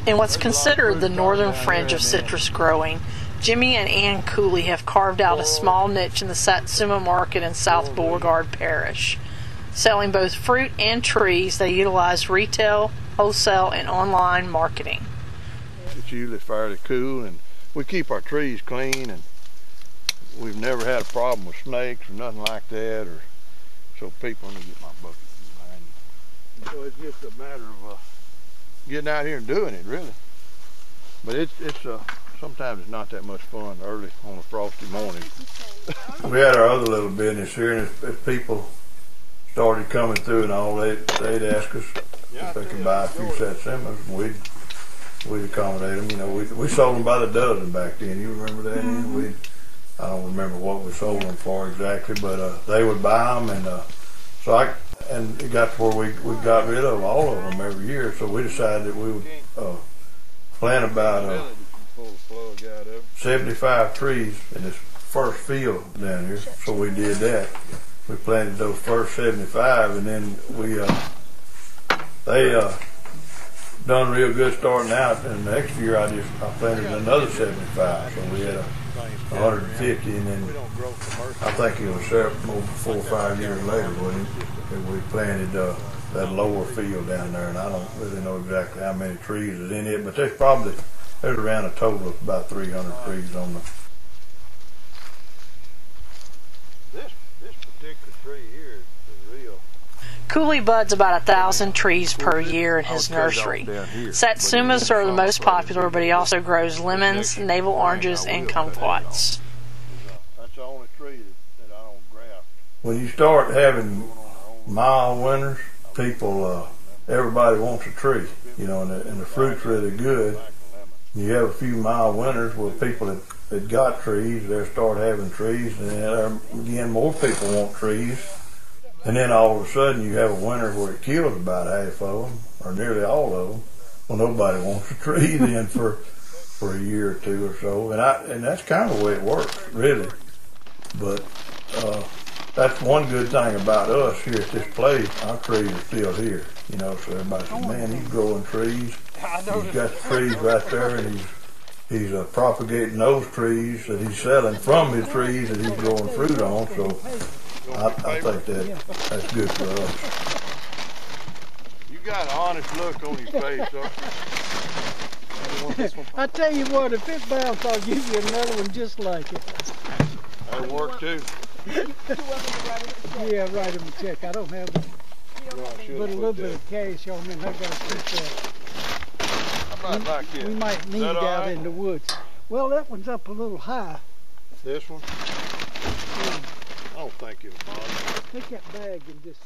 In what's considered the northern fringe of citrus growing, Jimmy and Ann Cooley have carved out a small niche in the satsuma market in South Beauregard Parish. Selling both fruit and trees, they utilize retail, wholesale, and online marketing. It's usually fairly cool, and we keep our trees clean, and we've never had a problem with snakes or nothing like that. Or so people, let me get my bucket behind you. So it's just a matter of getting out here and doing it, really. But it's sometimes it's not that much fun early on a frosty morning. We had our other little business here, and as people started coming through and all, they'd ask us if they could buy a few satsumas, and we'd accommodate them. You know, we sold them by the dozen back then. You remember that? Mm-hmm. I don't remember what we sold them for exactly, but they would buy them, and and it got to where we got rid of all of them every year. So we decided that we would plant about 75 trees in this first field down here. So we did that. We planted those first 75, and then they done real good starting out. And the next year I planted another 75. So we had 150, and then I think it was 4 or 5 years later when we planted that lower field down there, and I don't really know exactly how many trees is in it, but there's around a total of about 300 trees on this particular tree here is real. Cooley buds about 1,000 trees per year in his nursery. Satsumas are the most popular, but he also grows lemons, navel oranges, and kumquats. That's the only tree that I don't graft. When you start having mild winters, everybody wants a tree, you know, and the fruit's really good. You have a few mild winters where people that got trees, they'll start having trees, and then again more people want trees. And then all of a sudden you have a winter where it kills about half of them, or nearly all of them. Well, nobody wants a tree then for a year or two or so. And that's kind of the way it works, really. But that's one good thing about us here at this place. Our trees are still here, you know. So everybody says, "Man, he's growing trees. He's got the trees right there, and he's propagating those trees that he's selling from his trees that he's growing fruit on." So I think that's good for us. You got an honest look on your face, huh? I tell you what, if it bounced, I'll give you another one just like it. That'll work too. Yeah, write him a check. I don't have them. Put a little bit of cash on me, and I got to keep that. We might need out in the woods. Well, that one's up a little high. This one? Yeah. I don't think it'll bother. Take that bag and just...